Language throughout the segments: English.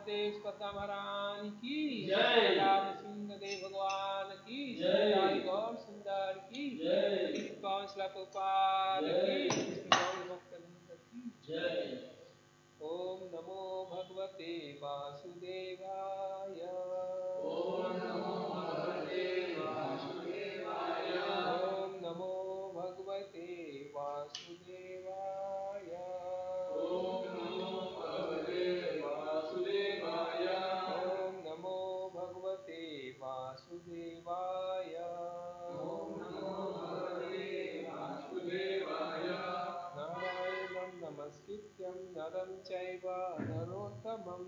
देशपता महारानी की जय, राधा सिंह देव भगवान की जय, गौर सुंदर की जय, कौशला गोपाल की भक्तवृंद की जय। ओम नमो भगवते वासुदेवाय। ओम नमो भगवते वासुदेवाय। ओम नमो भगवते वासुदेवाय। ओम नमो भगवते वासुदेवाय। ओम नमो भगवते वासुदेवाय। ओम नमो भगवते वासुदेवाय। नारायणं नमस्कृत्यं नरं चैव नरोत्तमं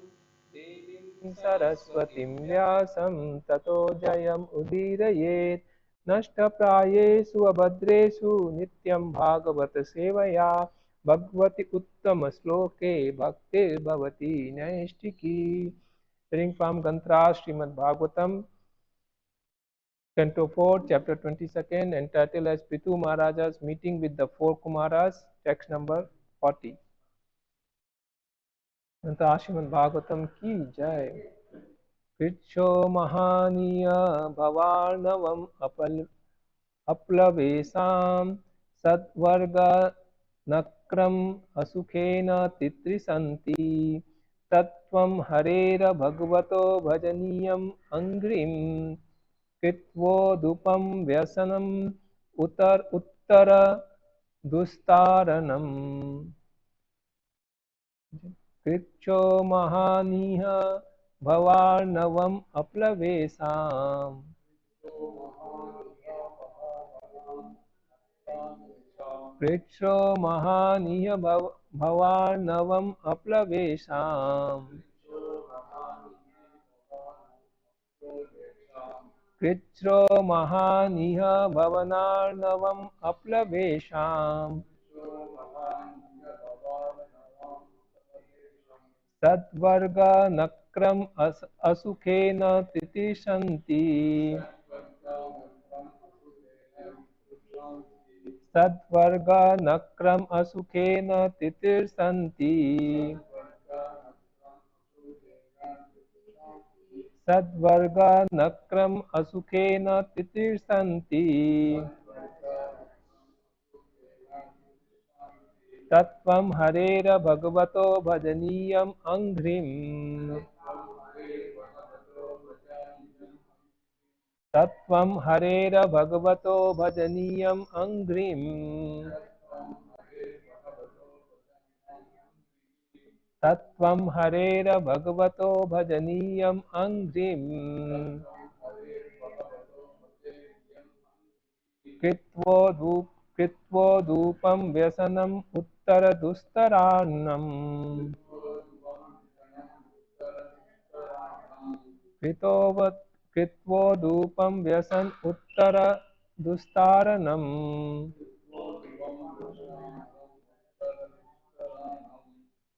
देवीं सरस्वतीं व्यासं ततो जयम् उदीरयेत्। नष्टप्रायेषु अभद्रेषु नित्यं भागवत सेवया भगवति उत्तम श्लोके भक्तिर्भवति नैष्टिकी। Reading from Gantra Srimad Bhagavatam, Canto 4, Chapter 22nd, entitled as Pitu Maharaja's Meeting with the Four Kumaras, text number 40. Gantra Srimad Bhagavatam ki jai. Kricho Mahaniya Bhavarnavam Aplavesam Satvarga Nakram Asukhena Titrisanti Tattvam Harera Bhagavato Bhajaniyam Angrim Kritvodupam Vyasanam Uttara Dustaranam. Kricho Mahaniha Bhavarnavam Aplavesam. Kricho Mahaniya Bhavarnavam Aplavesam. Kricho Mahaniha Bhavanarnavam Aplavesham. Sadvarga Nakram Asukhena Titishanti. Sadvarga Nakram Asukhena Titirsanti. Sadvarga Nakram Asukhena Titirsanti. Tattvam Harera Bhagavato Bhajaniyam Anghrim. Tattvam Harera Bhagavato Bhajaniyam Anghrim. Tattvam Harera Bhagavato Bhajaniyam Anghrim. Kritvo Dupam Vyasanam Uttara Dustaranam. Kritvo Dupam Vyasan Uttara Dustaranam.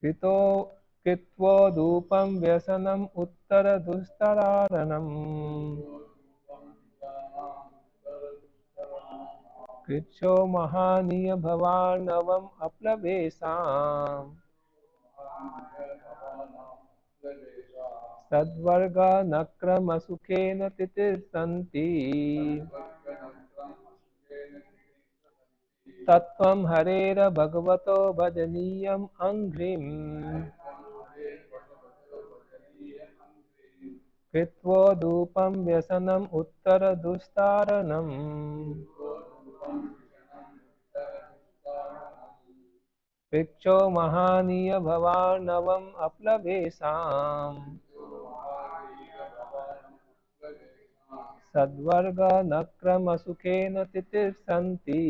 Kritvo Dupam Vyasanam Uttara Dustaranam. Kricho Mahaniya Bhavarnavam Aplavesam. Sadvarga Nakram Asukhena Titirsanti. Tattvam Harera Bhagavato Bhajaniyam Anghrim. Kritvo Dupam Vyasanam Uttara Dustaranam. Kricho Mahaniya Bhavarnavam Aplavesam. Sadvarga Nakram Asukhena Titirsanti.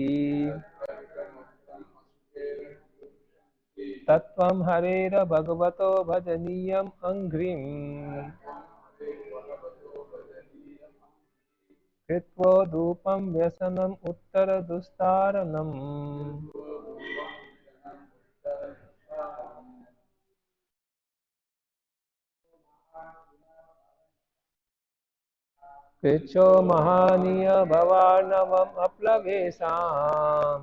Tattvam Harera Bhagavato Bhajaniyam Anghrim. Kritvo Dupam Vyasanam Uttara Dustaranam. Kricho Mahaniya Bhavarnavam Aplavesam.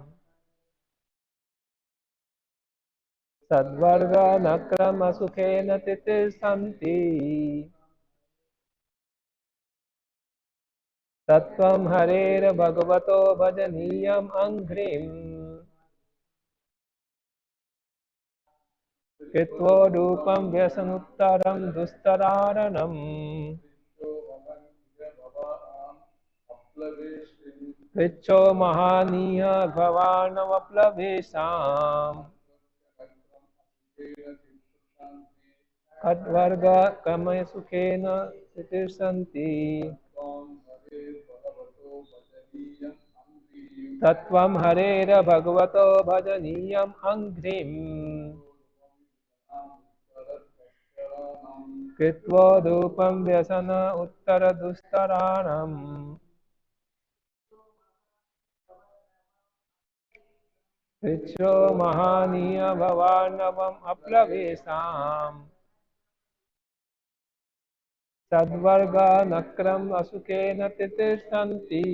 Sadvarga nakrama sukhena titirsanti. Tattvam harer bhagavato bhajaniyam anghrim. Kitvodupam vyasanuttaram dustararanam. Vicho mahaniya bhavanavaplavesam. Kadvarga kamaya sukhena titirsanti. Tattvam harera bhagavato bhajaniyam anghrim. Kitvodupam vyasana uttara dustaranam. Vicho mahaniya bhavanavam aplavesam. Sadvarga nakram asukena titirsanti.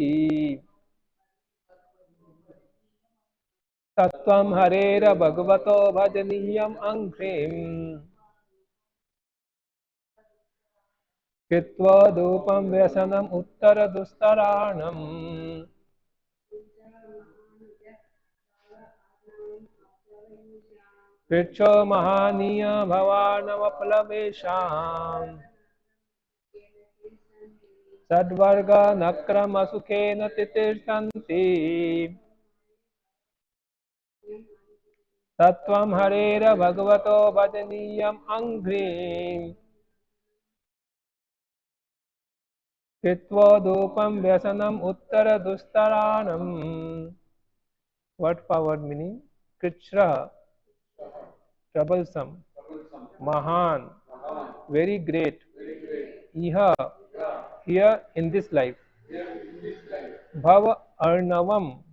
Tattvam harera bhagavato bhajaniyam anghrim. Kitvodupam vyasanam uttara dustaranam. Vicho mahaniya bhavanavaplavesham. Sadvarga nakram asukena titirsanti. Tattvam harera bhagavato bhajaniyam anghrim. Kitvodupam vyasanam uttara dustaranam. What forward meaning? Krishna, troublesome. Mahan, very great. Iha, here in this life. Bhava Arnavam,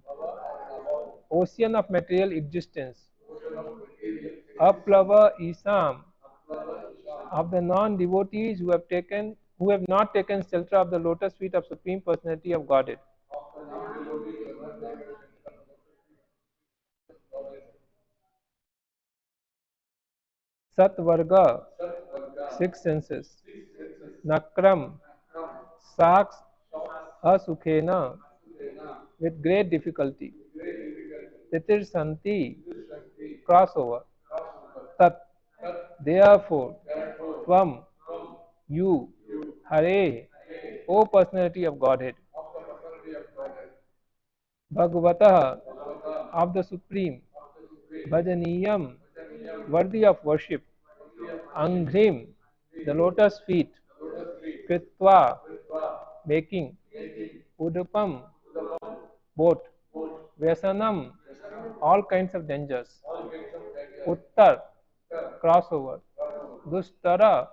ocean of material existence. Aplava Isam, of the non-devotees who have not taken shelter of the lotus feet of Supreme Personality of Godhead. Satvarga, six senses. Nakram, saks asukhena, with great difficulty. Titir santi, crossover. Tat, therefore, tvam, you, Hare, O Personality of Godhead. Bhagavata, of the Supreme. Bhajaniyam, worthy of worship. Anghrim, the lotus feet. Kritva, making. Udupam, boat. Vyasanam, all kinds of dangers. Uttar, crossover. Dustara,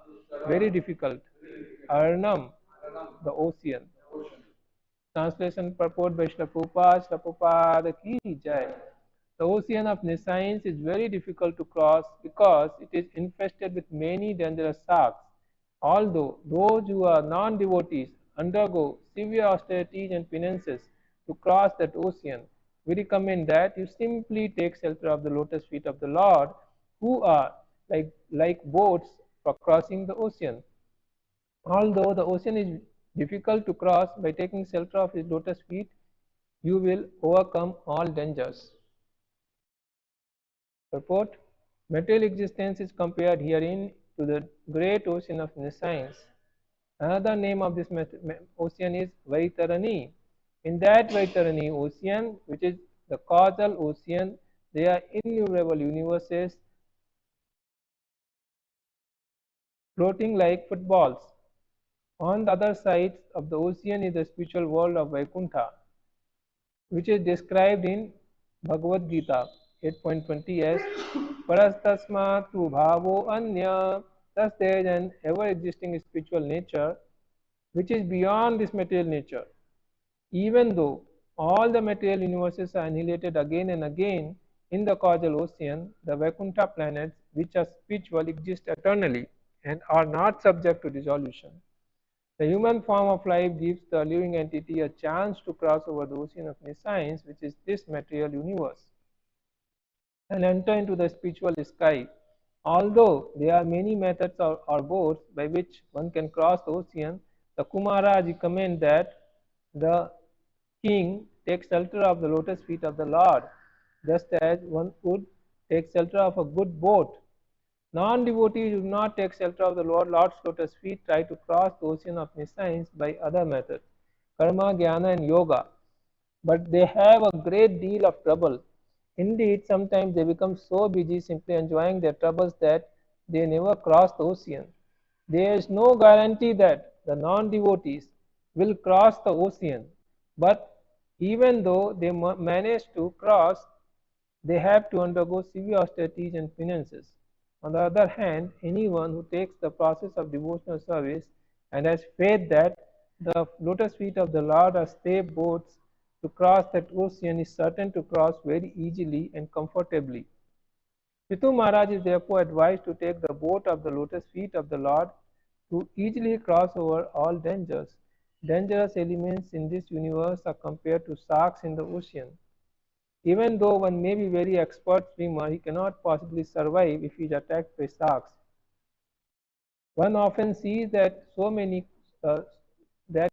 very difficult. Arnam, the ocean. Translation purport by Srila Prabhupada ki jai. The ocean of nescience is very difficult to cross because it is infested with many dangerous sharks. Although those who are non-devotees undergo severe austerities and penances to cross that ocean, we recommend that you simply take shelter of the lotus feet of the Lord, who are like boats for crossing the ocean. Although the ocean is difficult to cross, by taking shelter of his lotus feet, you will overcome all dangers. Purport: material existence is compared herein to the great ocean of nescience. Another name of this ocean is Vaitarani. In that Vaitarani ocean, which is the causal ocean, there are innumerable universes floating like footballs. On the other side of the ocean is the spiritual world of Vaikuntha, which is described in Bhagavad Gita 8.20 as Parastasma tu bhavo anya. Thus there is an ever-existing spiritual nature which is beyond this material nature. Even though all the material universes are annihilated again and again in the causal ocean, the Vaikuntha planets, which are spiritual, exist eternally and are not subject to dissolution. The human form of life gives the living entity a chance to cross over the ocean of nescience, which is this material universe. and enter into the spiritual sky. Although there are many methods or boats by which one can cross the ocean, the Kumaras recommend that the king take shelter of the lotus feet of the Lord, just as one would take shelter of a good boat. Non-devotees do not take shelter of the Lord's lotus feet, try to cross the ocean of nescience by other methods, karma, jnana, and yoga, but they have a great deal of trouble. Indeed, sometimes they become so busy simply enjoying their troubles that they never cross the ocean. There is no guarantee that the non devotees will cross the ocean, but even though they manage to cross, they have to undergo severe austerities and penances. On the other hand, anyone who takes the process of devotional service and has faith that the lotus feet of the Lord are safe boats to cross that ocean is certain to cross very easily and comfortably. Prithu Maharaj is therefore advised to take the boat of the lotus feet of the Lord to easily cross over all dangers. Dangerous elements in this universe are compared to sharks in the ocean. Even though one may be very expert swimmer, he cannot possibly survive if he is attacked by sharks. One often sees that uh,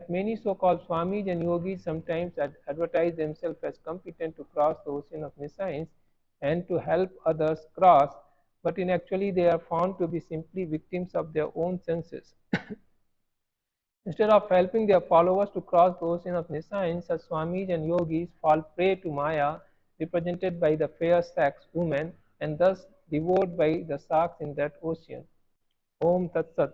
many so-called swamis and yogis sometimes advertise themselves as competent to cross the ocean of nescience and to help others cross, but in actually they are found to be simply victims of their own senses. Instead of helping their followers to cross the ocean of nescience, such swamis and yogis fall prey to Maya, represented by the fair sex woman, and thus devoured by the sharks in that ocean. Om Tat Sat.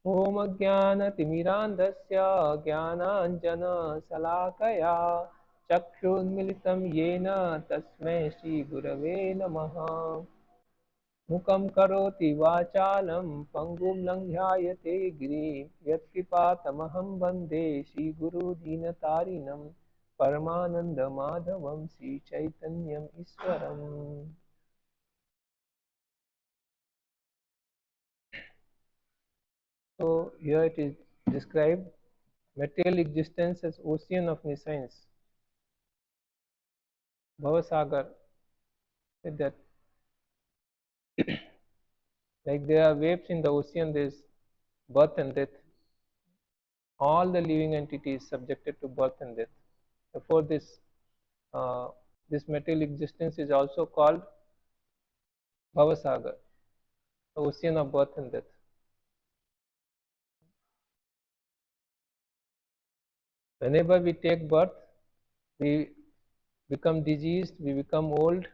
Om Ajnanatimirandasya Jnananjana Salakaya Chakshunmilitam Yena Tasmai Shri Gurave Namaha. मुखं करोति वाचालं पङ्गुं लङ्घ्यायते गिरिं यत्कृपातमहं वन्दे श्रीगुरुदीनतारिणं परमानन्दमाधवं श्रीचैतन्यम् ईश्वरम्. So here it is described material existence as ocean of nescience. Bhavasagar said that like there are waves in the ocean, there is birth and death. All the living entities subjected to birth and death. Therefore, uh, this material existence is also called Bhavasagar, the ocean of birth and death. Whenever we take birth, we become diseased, we become old,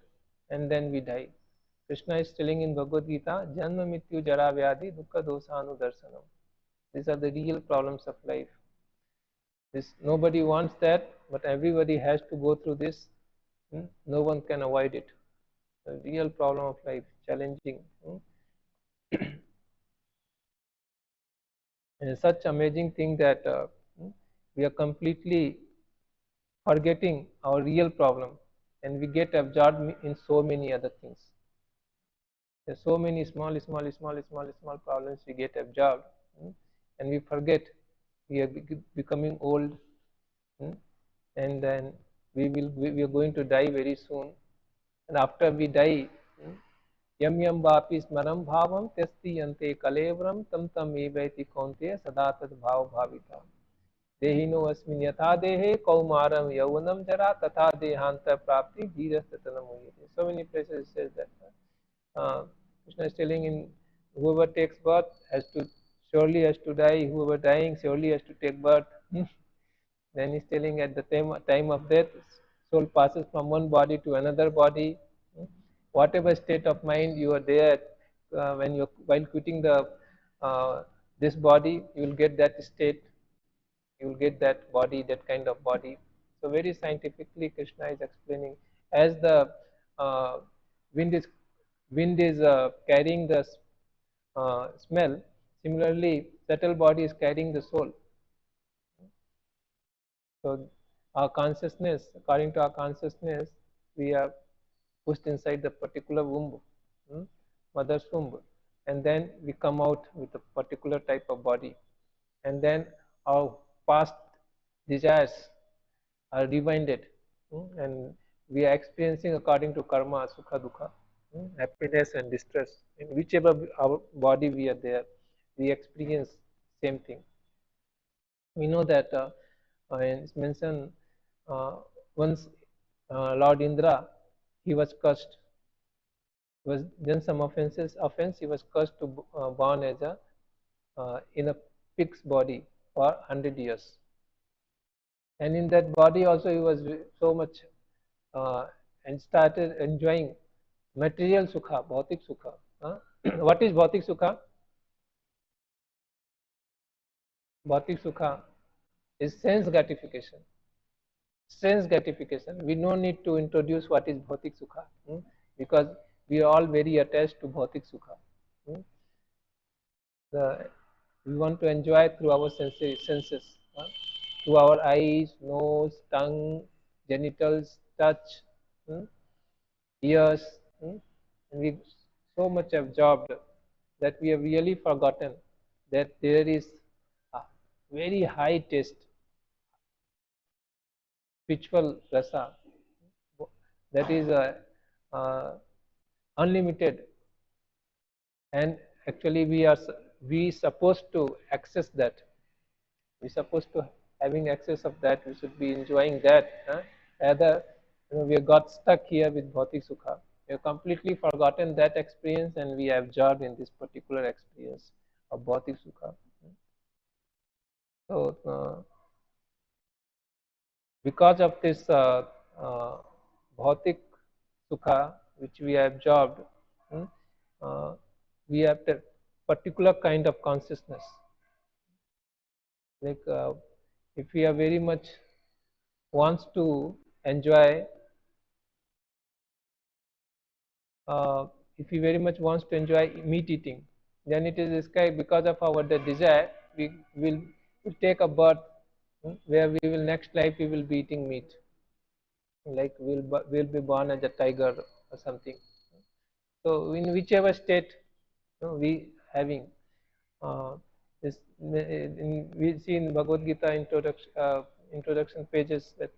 and then we die. Krishna is telling in Bhagavad Gita, Janma Mityu Jara Vyadhi Dukkha Dosanu Darsanam. These are the real problems of life. Nobody wants that, but everybody has to go through this. No one can avoid it. The real problem of life, challenging. And it's such amazing thing that we are completely forgetting our real problem and we get absorbed in so many other things. There's so many small problems we get absorbed, and we forget we are becoming old, and then we are going to die very soon, and after we die, yam yam vapi smaram bhavam tyasti yante kalevram tam tam evaiti kaunteya sada tad bhav bhavita देहिनो अस्मिन् यथा देहे कौमारम यौवनम जरा तथा देहांत प्राप्ति धीरस्ततनम मुह्यते. So many places it says that Krishna is telling in whoever takes birth surely has to die, whoever dying surely has to take birth. Then he's telling at the time of death, soul passes from one body to another body. Whatever state of mind you are there when you while quitting the this body, you will get that state. You will get that body, that kind of body. So very scientifically, Krishna is explaining as the uh, wind is carrying the smell. Similarly, subtle body is carrying the soul. So our consciousness, according to our consciousness, we are pushed inside the particular womb, mother's womb, and then we come out with a particular type of body, and then our past desires are rewinded, and we are experiencing according to karma, sukha, dukha. happiness and distress. In whichever our body we are there, we experience same thing. We know that it's mentioned once Lord Indra, he was cursed. Was done some offense. He was cursed to born as a in a pig's body for 100 years, and in that body also he was so much and started enjoying material sukha, bhautik sukha. What is bhautik sukha? Bhautik sukha is sense gratification. Sense gratification. We no need to introduce what is bhautik sukha, because we are all very attached to bhautik sukha. We want to enjoy through our senses, through our eyes, nose, tongue, genitals, touch, ears. And we so much absorbed that we have really forgotten that there is a very high taste, spiritual rasa, that is unlimited, and actually we supposed to access that. We supposed to having access of that. We should be enjoying that. Rather, we have got stuck here with bhautik sukha. We have completely forgotten that experience, and we are absorbed in this particular experience of bhautik sukha. So, because of this bhautik sukha which we have absorbed, we have a particular kind of consciousness. Like if we are very much wants to enjoy, if he very much wants to enjoy meat eating, then it is sky because of our the desire. We will take a birth where we will next life we will be eating meat, like we'll be born as a tiger or something. So in whichever state we having, this we see in Bhagavad Gita introduction pages that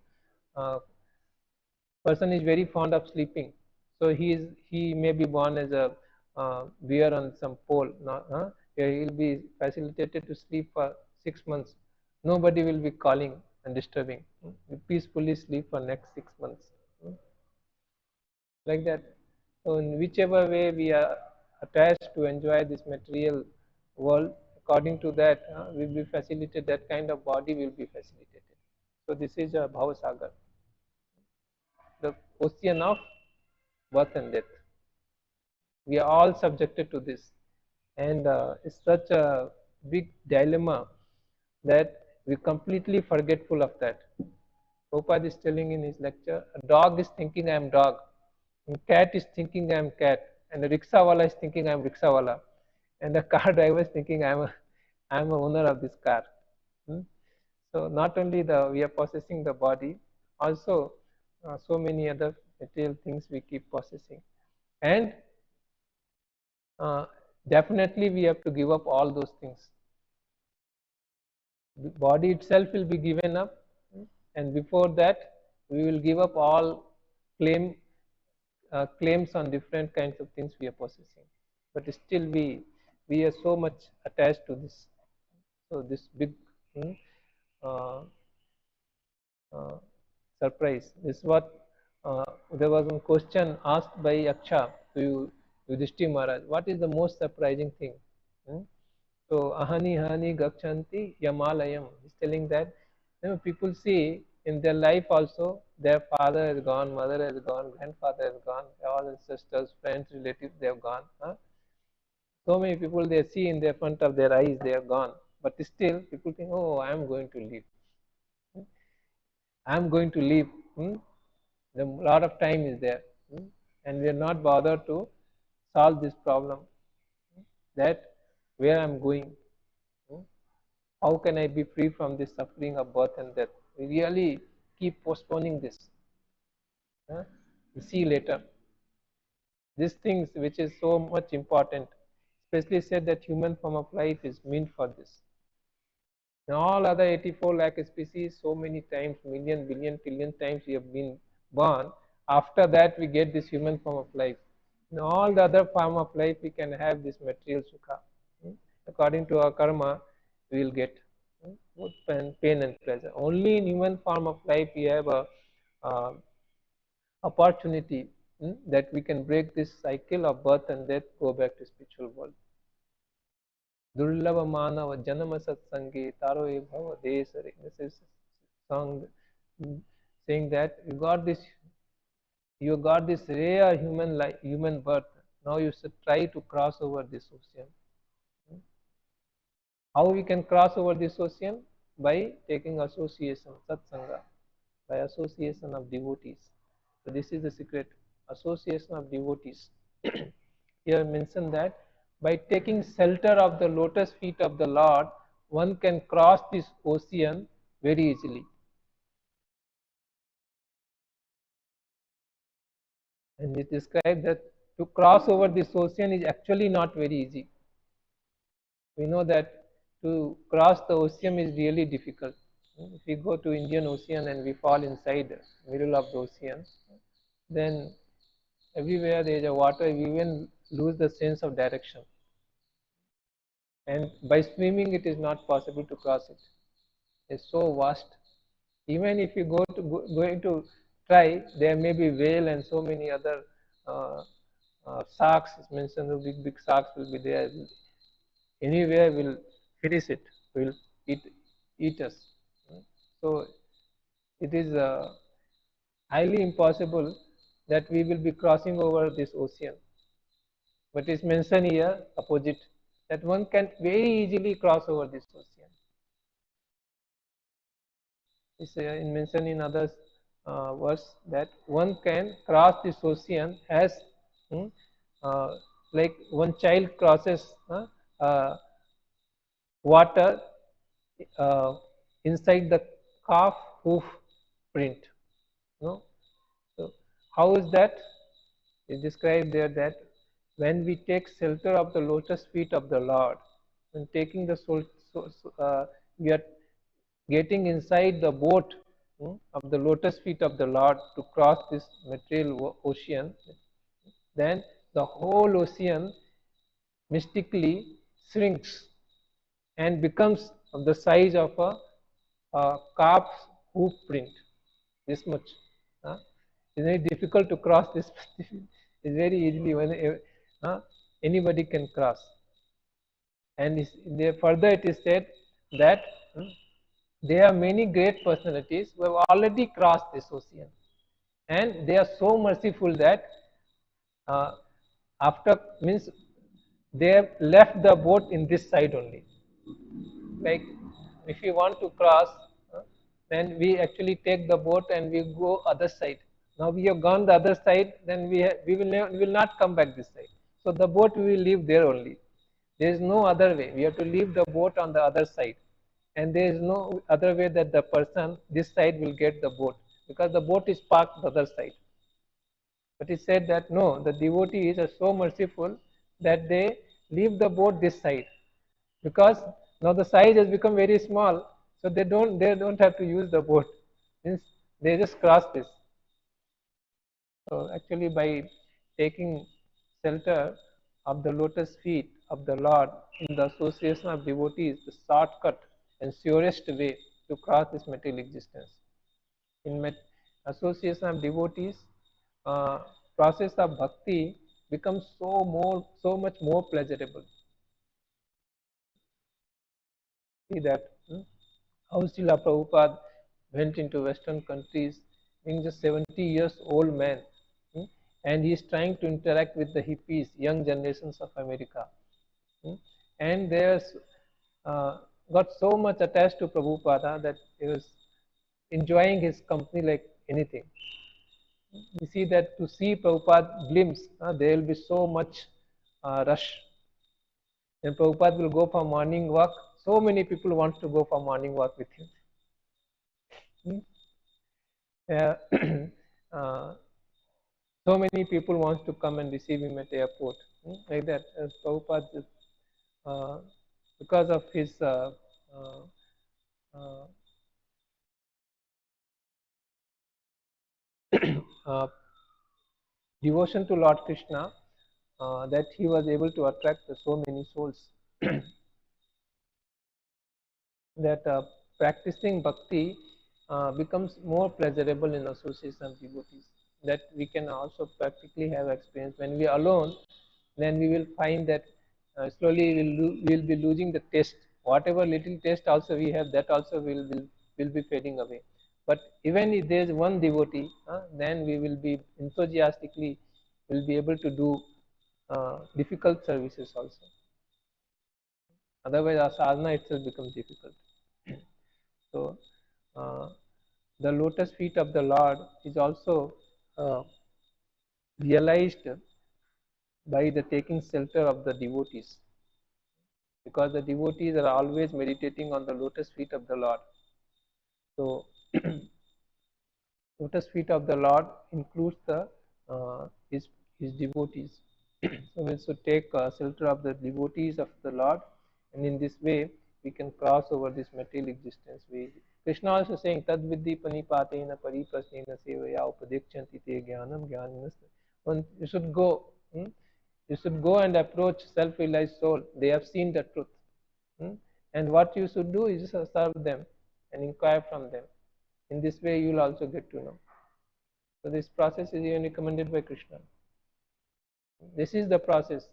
person is very fond of sleeping, so he may be born as a bear on some pole. He'll be facilitated to sleep for 6 months. Nobody will be calling and disturbing. He peacefully sleep for next 6 months, like that. So in whichever way we are attached to enjoy this material world, according to that, will be facilitated. That kind of body will be facilitated. So this is a bhavasagar, the ocean of birth and death. We are all subjected to this, and it's such a big dilemma that we're completely forgetful of that. Prabhupada is telling in his lecture, a dog is thinking I am dog, and cat is thinking I am cat, and the rickshawala is thinking I am rickshawala, and the car driver is thinking I am a owner of this car. So not only we are possessing the body, also so many other material things we keep possessing, and definitely we have to give up all those things. The body itself will be given up, and before that we will give up all claims on different kinds of things we are possessing. But still we are so much attached to this. So this big uh, surprise. This is what there was one question asked by Aksha to Yudhishthira Maharaj. What is the most surprising thing? So ahani ahani gachanti yamalayam. He's telling that people see in their life also their father has gone, mother has gone, grandfather has gone, all ancestors, friends, relatives they have gone. So many people they see in their front of their eyes they are gone, but still people think, oh, I am going to live. I am going to live. A lot of time is there, and we are not bothered to solve this problem. That where I am going, how can I be free from this suffering of birth and death? We really keep postponing this. We see later. These things which is so much important, especially said that human form of life is meant for this. In all other 84 lakh species, so many times, million, billion, trillion times we have been born. After that, we get this human form of life. In all the other form of life, we can have this material sukha. According to our karma, we will get both pain and pleasure. Only in human form of life, we have a uh, opportunity that we can break this cycle of birth and death, go back to spiritual world. Durlava Manava Janama Satsangi Taro Bhava Desare. This is song saying that you got this rare human life, human birth. Now you should try to cross over this ocean. How we can cross over this ocean? By taking association, satsanga, by association of devotees. So this is the secret, association of devotees. Here mentioned that by taking shelter of the lotus feet of the Lord, one can cross this ocean very easily. And it describes that to cross over this ocean is actually not very easy. We know that to cross the ocean is really difficult. If we go to Indian Ocean and we fall inside the middle of the ocean, then everywhere there is a water, we even lose the sense of direction. And by swimming, it is not possible to cross it. It's so vast. Even if you going to try, there may be whale and so many other uh, sharks. It's mentioned the big sharks will be there. Anywhere will finish it. Will eat eat us. So it is highly impossible that we will be crossing over this ocean. But it's mentioned here opposite, that one can very easily cross over this ocean. It's mentioned in others verse that one can cross this ocean as hmm, uh, like one child crosses water uh, inside the calf hoof print. No? So how is that? It described there that when we take shelter of the lotus feet of the Lord, when taking the soul, we are getting inside the boat of the lotus feet of the Lord to cross this material ocean, then the whole ocean mystically shrinks and becomes of the size of a calf's hoof print, this much. It's very difficult to cross this. It's very easily when anybody can cross. And further it is said that there are many great personalities who have already crossed this ocean, and they are so merciful that uh, after means they have left the boat in this side only. Like if you want to cross, then we actually take the boat and we go other side. Now we have gone the other side, then we will not come back this side. So the boat we will leave there only. There is no other way. We have to leave the boat on the other side, and there is no other way that the person this side will get the boat, because the boat is parked the other side. But he said that no, the devotees are so merciful that they leave the boat this side, because now the size has become very small, so they don't have to use the boat. Means they just cross this. So actually, by taking shelter of the lotus feet of the Lord in the association of devotees, the shortcut and surest way to cross this material existence. In association of devotees, uh, process of bhakti becomes so much more pleasurable. See that how Srila Prabhupada went into Western countries being just 70 years old man, and he is trying to interact with the hippies, young generations of America, and they got so much attached to Prabhupada that he was enjoying his company like anything. We see that to see Prabhupada glimpse, there will be so much rush. When Prabhupada will go for morning walk, so many people want to go for morning walk with him. Uh, uh, so many people want to come and receive him at the airport, like that. As Prabhupada, uh, because of his uh, uh, uh, devotion to Lord Krishna, that he was able to attract so many souls. That practicing bhakti becomes more pleasurable in association of devotees. That we can also practically have experience. When we are alone, then we will find that slowly we'll be losing the taste. Whatever little taste also we have, that also will be fading away. But even if there is one devotee, then we will be enthusiastically will be able to do difficult services also. Otherwise, our sadhana itself becomes difficult. So, uh, the lotus feet of the Lord is also uh, realized by the taking shelter of the devotees, because the devotees are always meditating on the lotus feet of the Lord. So, lotus feet of the Lord includes the his devotees. So we should take shelter of the devotees of the Lord, and in this way we can cross over this material existence. Krishna also saying tad vidhi panipatena pariprasnena sevaya upadekchanti te jnanam jnaninas. When you should go, you should go and approach self-realized soul. They have seen the truth, and what you should do is serve them and inquire from them. In this way, you will also get to know. So this process is even recommended by Krishna. This is the process.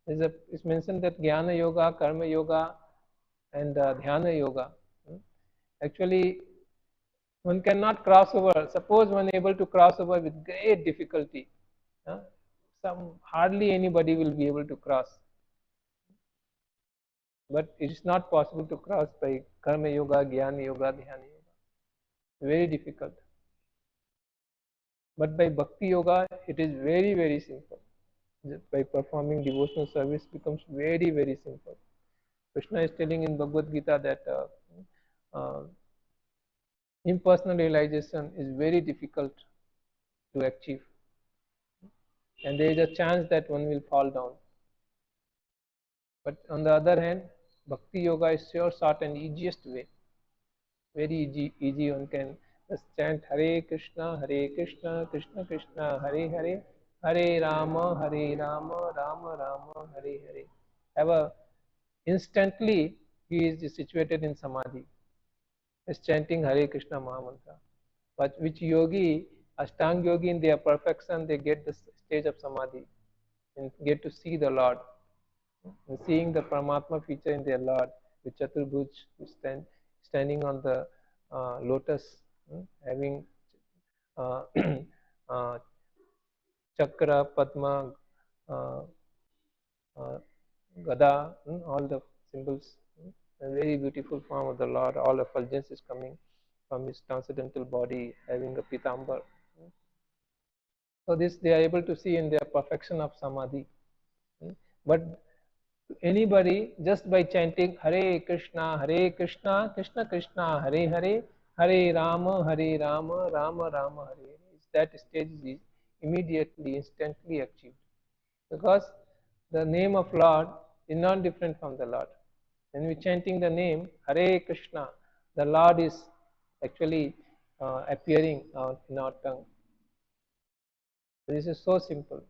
It's mentioned that Jnana Yoga, Karma Yoga, and Dhyana Yoga. Actually, one cannot cross over. Suppose one able to cross over with great difficulty. Hardly anybody will be able to cross. But it is not possible to cross by Karma Yoga, Jnana Yoga, Dhyana Yoga. Very difficult. But by Bhakti Yoga, it is very, very simple. By performing devotional service becomes very, very simple. Krishna is telling in Bhagavad Gita that impersonal realization is very difficult to achieve, and there is a chance that one will fall down. But on the other hand, Bhakti Yoga is sure, short, and easiest way. Very easy. One can just chant Hare Krishna, Krishna Krishna, Hare Hare, Hare Rama, Rama Rama, Hare Hare. Have a instantly he is situated in samadhi, is chanting Hare Krishna Mahamantra. But which yogi, Ashtanga yogi, in their perfection, they get the stage of samadhi and get to see the Lord. And seeing the Paramatma feature in their Lord, with Chaturbhuj standing on the lotus, having uh, uh, chakra, padma, uh, uh, gada, all the symbols, a very beautiful form of the Lord. All effulgence is coming from his transcendental body, having a pitambar. So this they are able to see in their perfection of samadhi. But anybody, just by chanting Hare Krishna, Krishna Krishna, Hare Hare, Hare Rama, Rama Rama, Hare, that stage is immediately, instantly achieved. Because the name of Lord is not different from the Lord. When we chanting the name Hare Krishna, the Lord is actually appearing in our tongue. This is so simple.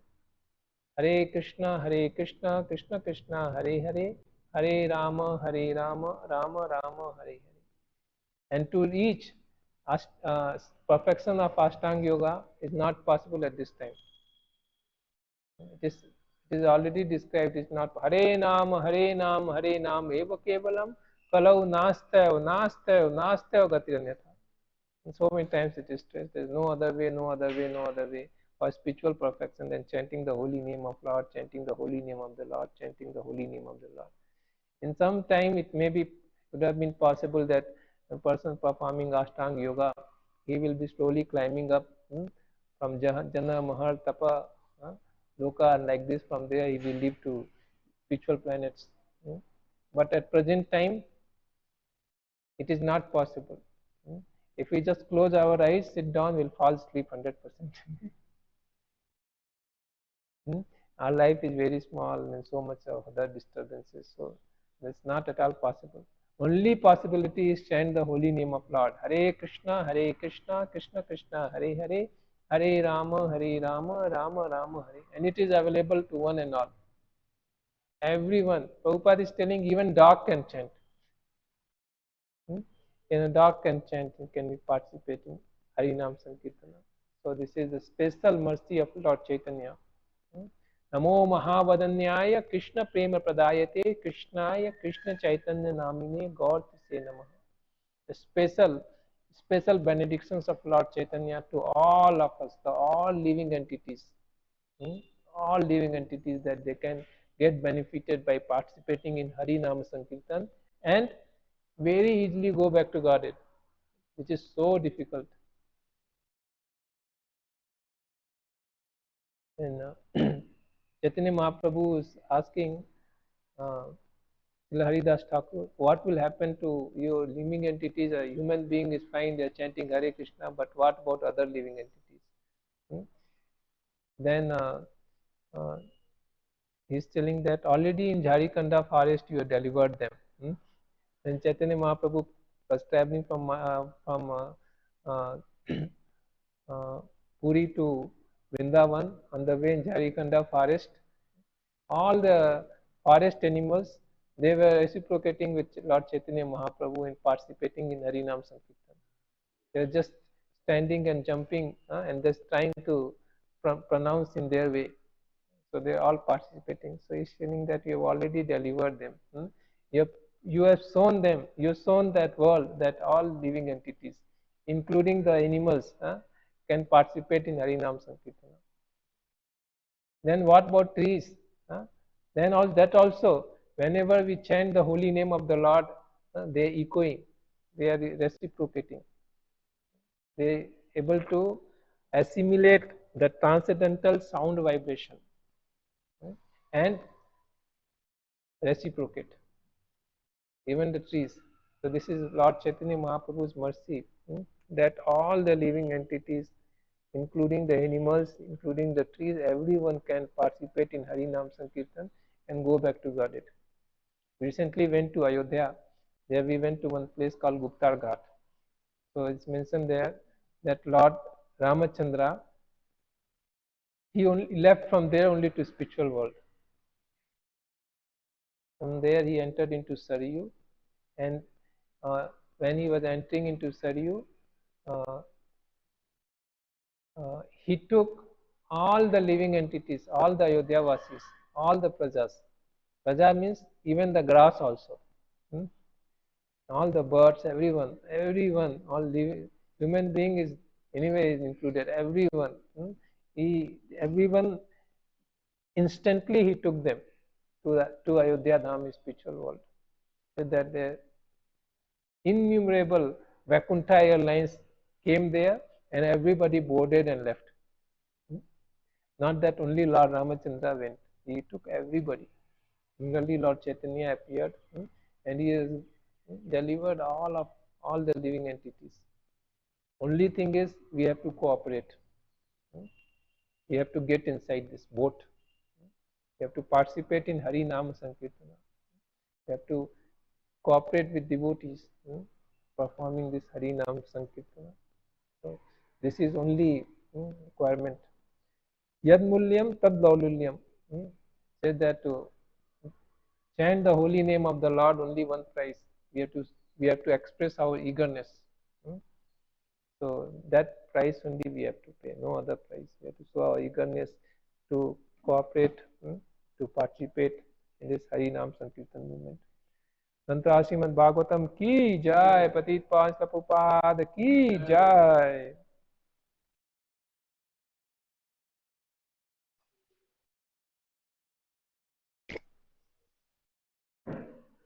Hare Krishna, Krishna Krishna, Hare Hare, Hare Rama, Rama Rama, Hare Hare. And to reach perfection of Ashtanga Yoga is not possible at this time. It is already described. It's not Hare Nam, Eva Kevalam, Kalau Nastayo Gatiranyatha. And so many times it is stressed. There is no other way, no other way, no other way. For spiritual perfection, then chanting the holy name of Lord, chanting the holy name of the Lord, chanting the holy name of the Lord. In some time, it would have been possible that a person performing Ashtanga Yoga, he will be slowly climbing up from Jana, Mahar, Tapa, Loka, and like this. From there, he will lead to spiritual planets. But at present time, it is not possible. If we just close our eyes, sit down, we'll fall asleep 100%. Our life is very small and so much of other disturbances, so that's not at all possible. Only possibility is chant the holy name of Lord. Hare Krishna, Krishna Krishna, Hare Hare, Hare Rama, Rama Rama Hare, and it is available to one and all. Everyone. Prabhupada is telling even dog can chant. A dog can chant and can be participating Harinam Sankirtana. So this is the special mercy of Lord Chaitanya. Namo Mahavadanyaya Krishna Prema Pradayate Krishnaya Krishna Chaitanya Namine God Se Namaha. The special benedictions of Lord Chaitanya to all of us, to all living entities. All living entities, that they can get benefited by participating in Harinam Sankirtan and very easily go back to Godhead, which is so difficult. And Chaitanya Mahaprabhu is asking Haridas Thakur, what will happen to your living entities? A human being is fine, they are chanting Hare Krishna, but what about other living entities? Then he is telling that already in Jharikanda forest you have delivered them. Then Chaitanya Mahaprabhu was traveling from Puri to Vrindavan. On the way in Jharikanda forest, all the forest animals, they were reciprocating with Lord Chaitanya Mahaprabhu in participating in Harinam Sankirtan. They were just standing and jumping and just trying to pronounce in their way. So they are all participating. So he's saying that you have already delivered them. You have shown them, you have shown that world that all living entities, including the animals, can participate in Harinam Sankirtana. Then what about trees? Then all that also, whenever we chant the holy name of the Lord, they are echoing, they are reciprocating. They are able to assimilate the transcendental sound vibration and reciprocate. Even the trees. So this is Lord Chaitanya Mahaprabhu's mercy, that all the living entities, including the animals, including the trees, everyone can participate in Harinam Sankirtan and go back to Godhead. Recently went to Ayodhya. There we went to one place called Guptar Ghat. So it's mentioned there that Lord Ramachandra, he only left from there only to spiritual world. From there he entered into Saryu, and when he was entering into Saryu, he took all the living entities, all the Ayodhya Vasis, all the prajas. Praja means even the grass also. All the birds, everyone, all living, human being is anyway is included, everyone. Everyone, instantly he took them to Ayodhya Dham, spiritual world. So that the innumerable Vaikuntha airlines came there and everybody boarded and left. Not that only Lord Ramachandra went, he took everybody. Similarly, Lord Chaitanya appeared and he has delivered all the living entities. Only thing is, we have to cooperate. We have to get inside this boat. We have to participate in Hari Nama Sankirtana. We have to cooperate with devotees performing this Hari Nama Sankirtana. So this is only requirement. Yad mulyam tad laululyam. Said that to chant the holy name of the Lord, only one price. We have to express our eagerness. So that price only we have to pay, no other price. We have to show our eagerness to cooperate, to participate in this Harinam Sankirtan movement. Srimad Bhagavatam ki jai, Patit Pawan Prabhupada ki jai.